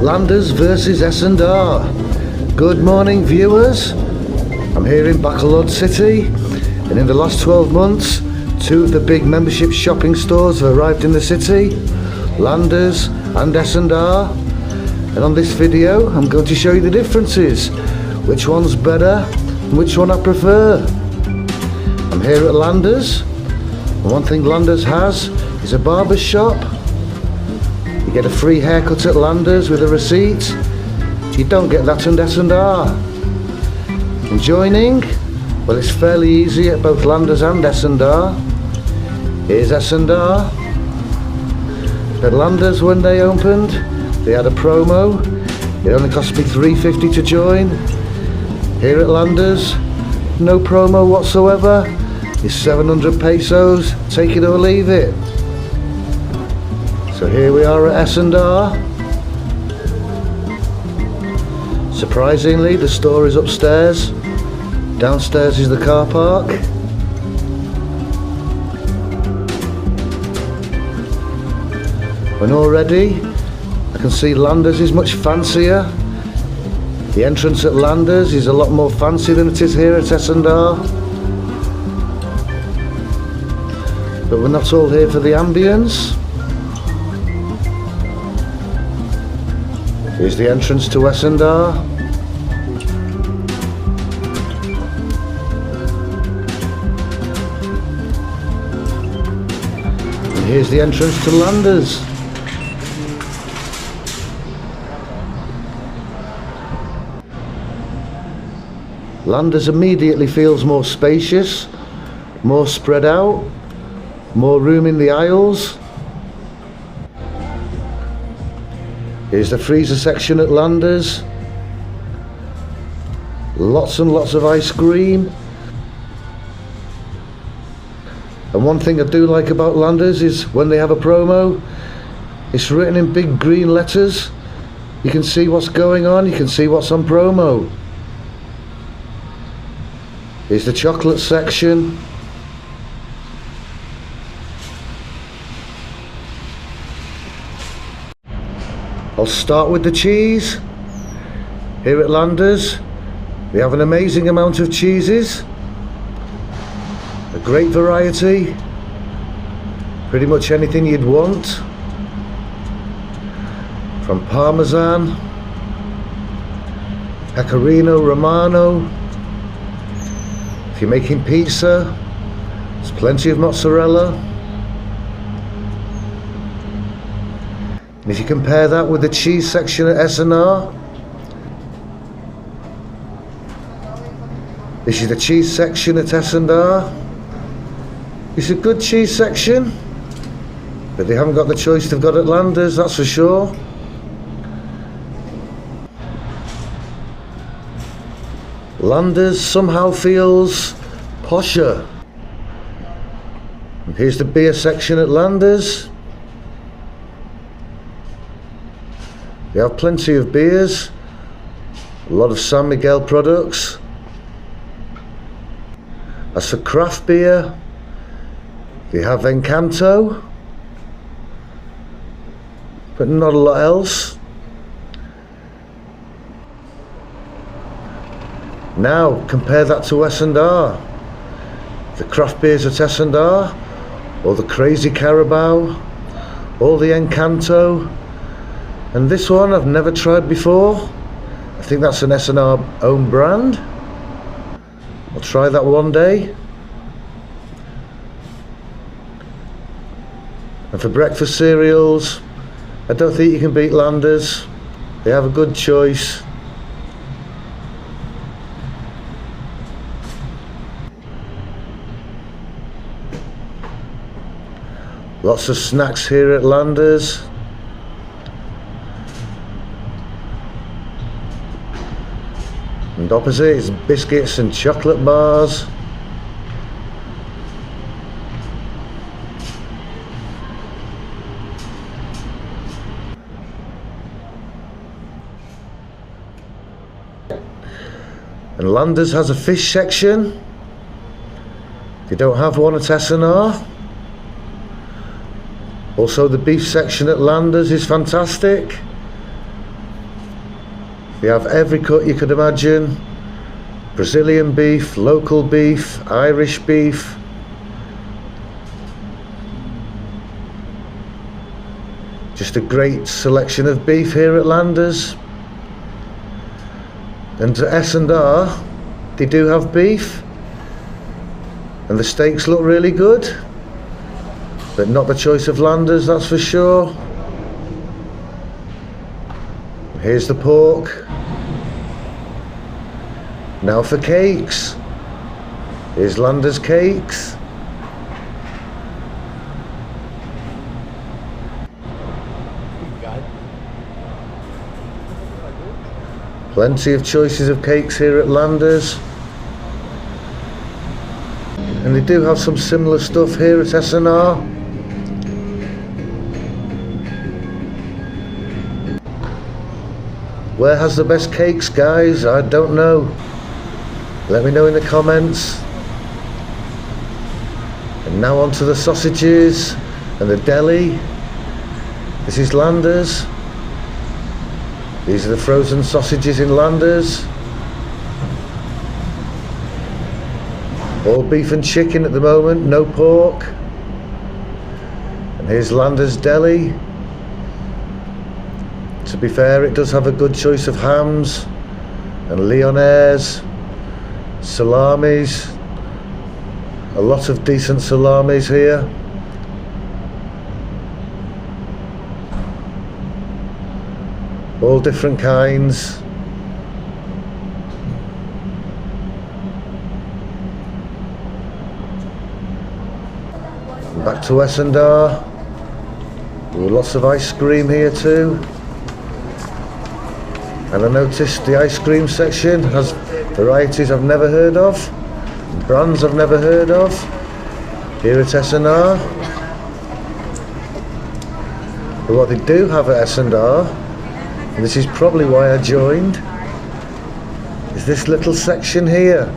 Landers versus S&R. Good morning, viewers. I'm here in Bacolod City, and in the last 12 months, two of the big membership shopping stores have arrived in the city, Landers and S&R. And on this video, I'm going to show you the differences, which one's better and which one I prefer. I'm here at Landers, and one thing Landers has is a barber shop. You get a free haircut at Landers with a receipt. You don't get that at S&R. And joining? Well, it's fairly easy at both Landers and S&R. Here's S&R. At Landers, when they opened, they had a promo. It only cost me $3.50 to join. Here at Landers, no promo whatsoever. It's 700 pesos. Take it or leave it. So here we are at S&R. Surprisingly, the store is upstairs. Downstairs is the car park. And already I can see Landers is much fancier. The entrance at Landers is a lot more fancy than it is here at S&R. But we're not all here for the ambience. Here's the entrance to S&R. And here's the entrance to Landers. Landers immediately feels more spacious, more spread out, more room in the aisles. Here's the freezer section at Landers. Lots and lots of ice cream. And one thing I do like about Landers is when they have a promo, it's written in big green letters. You can see what's going on, you can see what's on promo. Here's the chocolate section. I'll start with the cheese. Here at Landers, we have an amazing amount of cheeses. A great variety. Pretty much anything you'd want. From Parmesan, Pecorino Romano. If you're making pizza, there's plenty of mozzarella. And if you compare that with the cheese section at S&R, this is the cheese section at S&R. It's a good cheese section, but they haven't got the choice they've got at Landers, that's for sure. Landers somehow feels posher. And here's the beer section at Landers. They have plenty of beers, a lot of San Miguel products. As for craft beer, they have Encanto, but not a lot else. Now compare that to S&R. The craft beers at S&R, or the Crazy Carabao, or the Encanto. And this one I've never tried before. I think that's an S&R own brand. I'll try that one day. And for breakfast cereals, I don't think you can beat Landers. They have a good choice. Lots of snacks here at Landers. And opposite is biscuits and chocolate bars. And Landers has a fish section. They don't have one at S&R. Also, the beef section at Landers is fantastic. They have every cut you could imagine. Brazilian beef, local beef, Irish beef. Just a great selection of beef here at Landers. And at S&R, they do have beef. And the steaks look really good. But not the choice of Landers, that's for sure. Here's the pork. Now for cakes. Here's Landers cakes. Plenty of choices of cakes here at Landers. And they do have some similar stuff here at S&R. Where has the best cakes, guys? I don't know. Let me know in the comments. And now on to the sausages and the deli. This is Landers. These are the frozen sausages in Landers. All beef and chicken at the moment, no pork. And here's Landers Deli. To be fair, it does have a good choice of hams and Lyonnaise, salamis. A lot of decent salamis here. All different kinds. Back to S&R. Lots of ice cream here too. And I noticed the ice cream section has varieties I've never heard of, brands I've never heard of, here at S&R. But what they do have at S&R, and this is probably why I joined, is this little section here,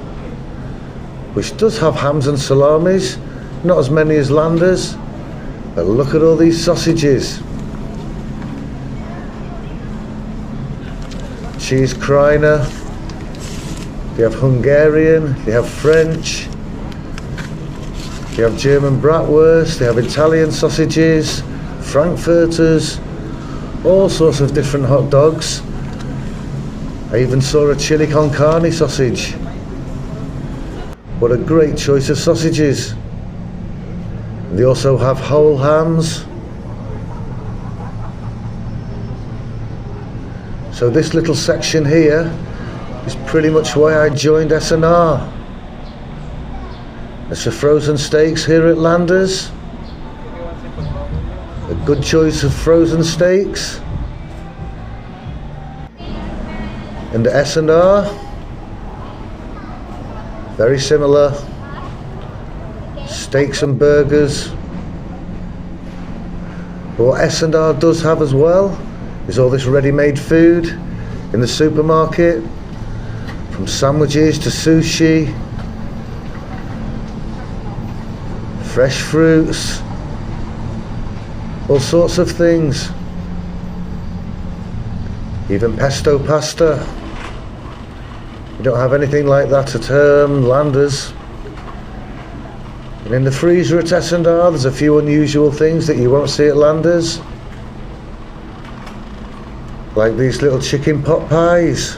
which does have hams and salamis, not as many as Landers, but look at all these sausages. Cheese Kreiner, they have Hungarian, they have French, they have German bratwurst, they have Italian sausages, Frankfurters, all sorts of different hot dogs. I even saw a chili con carne sausage. What a great choice of sausages. They also have whole hams. So this little section here is pretty much why I joined S&R. It's the frozen steaks here at Landers. A good choice of frozen steaks. And at S&R, very similar. Steaks and burgers. But what S&R does have as well is all this ready-made food in the supermarket, from sandwiches to sushi, fresh fruits, all sorts of things, even pesto pasta. You don't have anything like that at Landers. And in the freezer at S&R, there's a few unusual things that you won't see at Landers. Like these little chicken pot pies.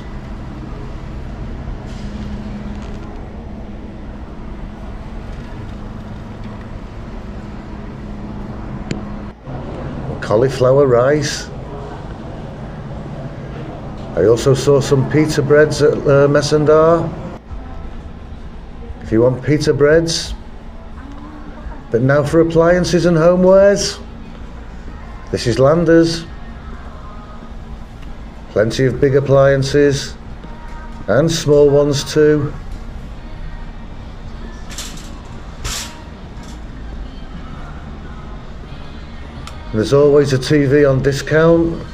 Cauliflower rice. I also saw some pita breads at S&R. If you want pita breads. But now for appliances and homewares. This is Landers. Plenty of big appliances and small ones too. There's always a TV on discount.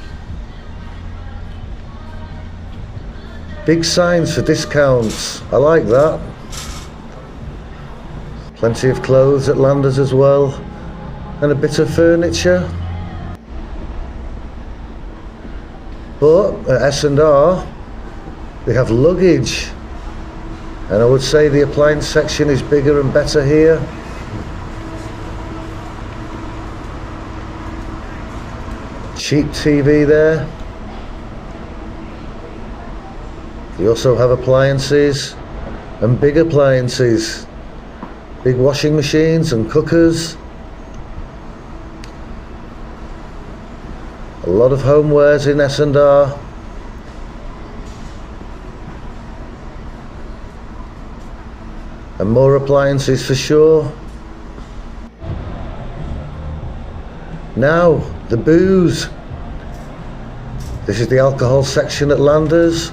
Big signs for discounts. I like that. Plenty of clothes at Landers as well. And a bit of furniture. But at S&R, They have luggage, and I would say the appliance section is bigger and better here. Cheap TV there. They also have appliances and big appliances, big washing machines and cookers. A lot of homewares in S&R. And more appliances for sure. Now, the booze. This is the alcohol section at Landers,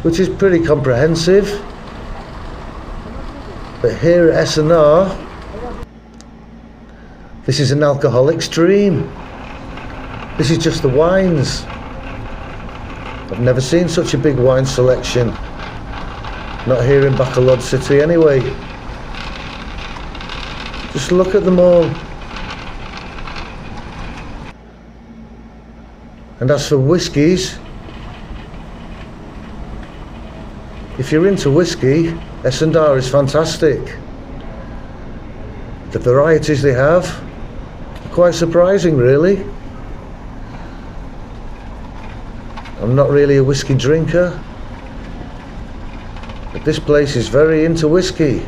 which is pretty comprehensive. But here at S&R, this is an alcoholic stream. This is just the wines. I've never seen such a big wine selection. Not here in Bacolod City anyway. Just look at them all. And as for whiskies, if you're into whiskey, S&R is fantastic. The varieties they have are quite surprising, really. I'm not really a whiskey drinker, but this place is very into whiskey.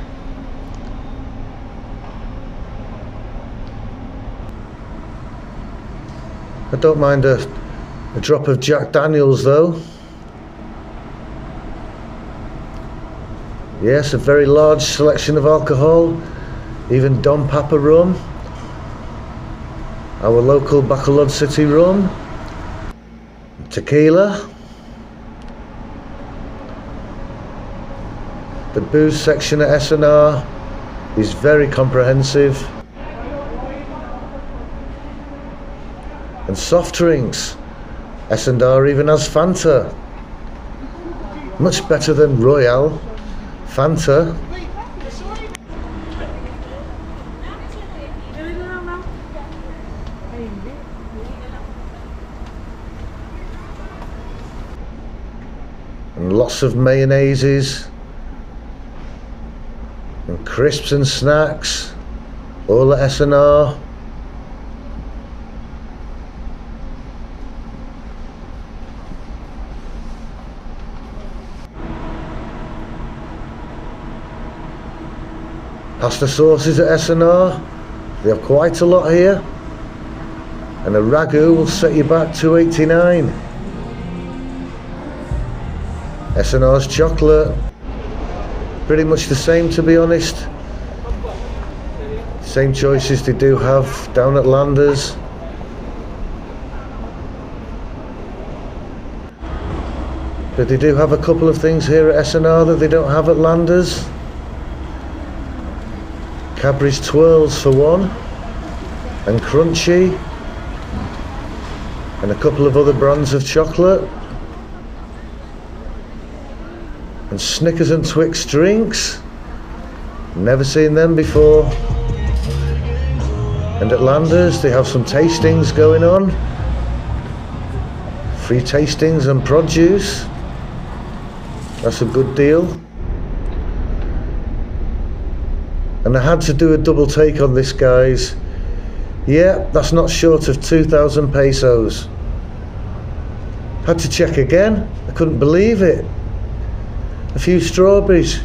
I don't mind a drop of Jack Daniels though. Yes, a very large selection of alcohol, even Dom Papa rum, our local Bacolod City rum, tequila. The booze section at S&R is very comprehensive. And soft drinks, S&R even has Fanta. Much better than Royale. Fanta. And lots of mayonnaises and crisps and snacks, all at S&R. Pasta sauces at S&R, they have quite a lot here, and a ragu will set you back $2.89. S&R's chocolate, pretty much the same to be honest. Same choices they do have down at Landers. But they do have a couple of things here at S&R that they don't have at Landers. Cadbury's Twirls for one, and Crunchy, and a couple of other brands of chocolate, and Snickers and Twix drinks. Never seen them before. And at Landers they have some tastings going on, free tastings and produce. That's a good deal. And I had to do a double take on this, guys. Yeah, that's not short of 2,000 pesos. Had to check again. I couldn't believe it. A few strawberries.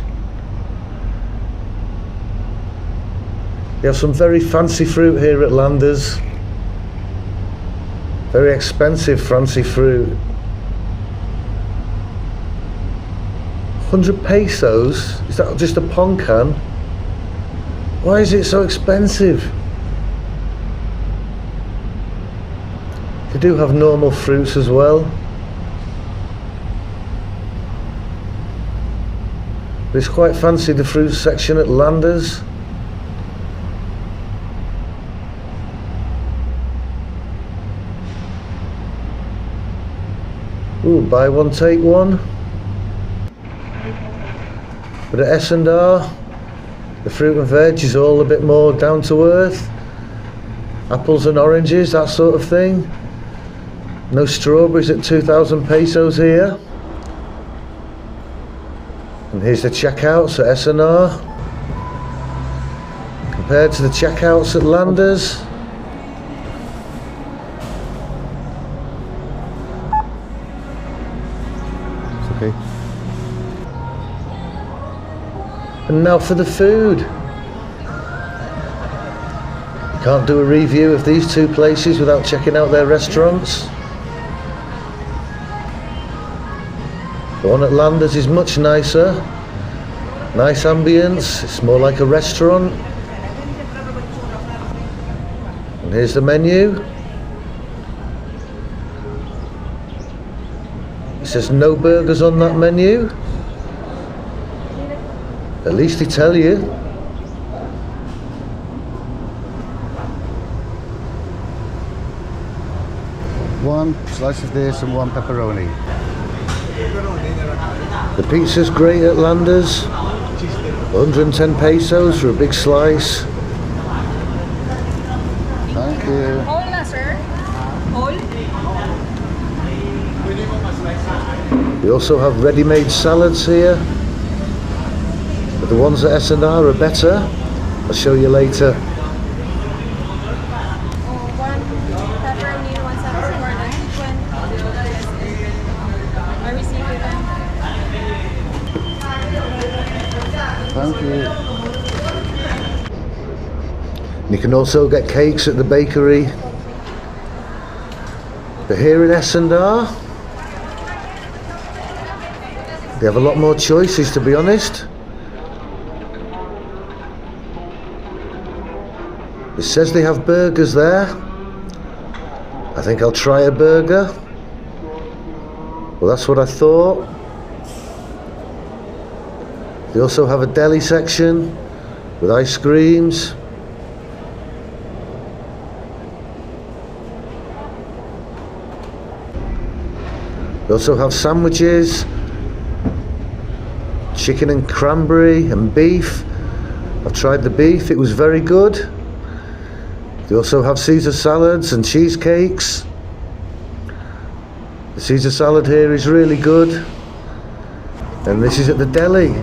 They have some very fancy fruit here at Landers. Very expensive fancy fruit. 100 pesos? Is that just a pong can? Why is it so expensive? They do have normal fruits as well. But it's quite fancy, the fruit section at Landers. Ooh, buy one, take one. But at S&R, the fruit and veg is all a bit more down to earth. Apples and oranges, that sort of thing. No strawberries at 2,000 pesos here. And here's the checkouts at S&R compared to the checkouts at Landers. It's okay. And now for the food. You can't do a review of these two places without checking out their restaurants. The one at Landers is much nicer. Nice ambience, it's more like a restaurant. And here's the menu. It says no burgers on that menu. At least they tell you. One slice of this and one pepperoni. The pizza's great at Landers. 110 pesos for a big slice. Thank you. Whole na, sir? Whole? We also have ready-made salads here. But the ones at S&R are better. I'll show you later. One pepperoni, one salad for 920. I received it. Thank you. You can also get cakes at the bakery. But here in S&R, they have a lot more choices, to be honest. It says they have burgers there. I think I'll try a burger. Well, that's what I thought. They also have a deli section with ice creams. They also have sandwiches, chicken and cranberry and beef. I've tried the beef, it was very good. They also have Caesar salads and cheesecakes. The Caesar salad here is really good. And this is at the deli.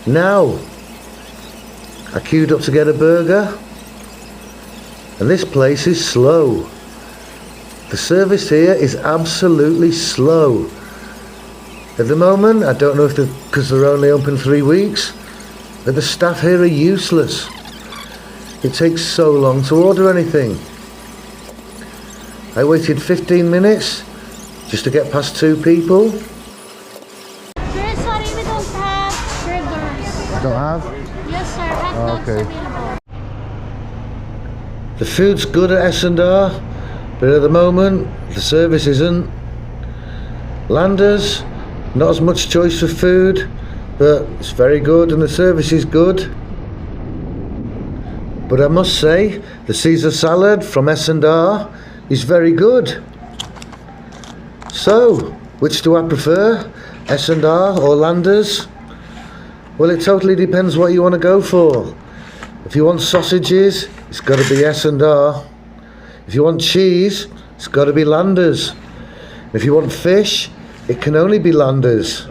Now, I queued up to get a burger, and this place is slow. The service here is absolutely slow. At the moment, I don't know if because they're only open 3 weeks, but the staff here are useless. It takes so long to order anything. I waited 15 minutes just to get past 2 people. Sir, sorry, we don't have burgers. I don't have? Yes, sir. Hot dogs Okay. available. The food's good at S&R, but at the moment, the service isn't. Landers, not as much choice for food, but it's very good and the service is good. But I must say, the Caesar salad from S&R is very good. So, which do I prefer? S&R or Landers? Well, it totally depends what you want to go for. If you want sausages, it's got to be S&R. If you want cheese, it's got to be Landers. If you want fish, it can only be Landers.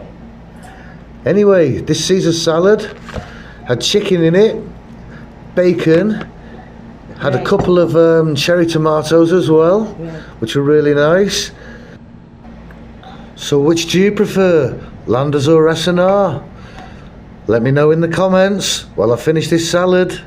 Anyway, this Caesar salad had chicken in it, bacon, had a couple of cherry tomatoes as well, which were really nice. So which do you prefer, Landers or S&R? Let me know in the comments while I finish this salad.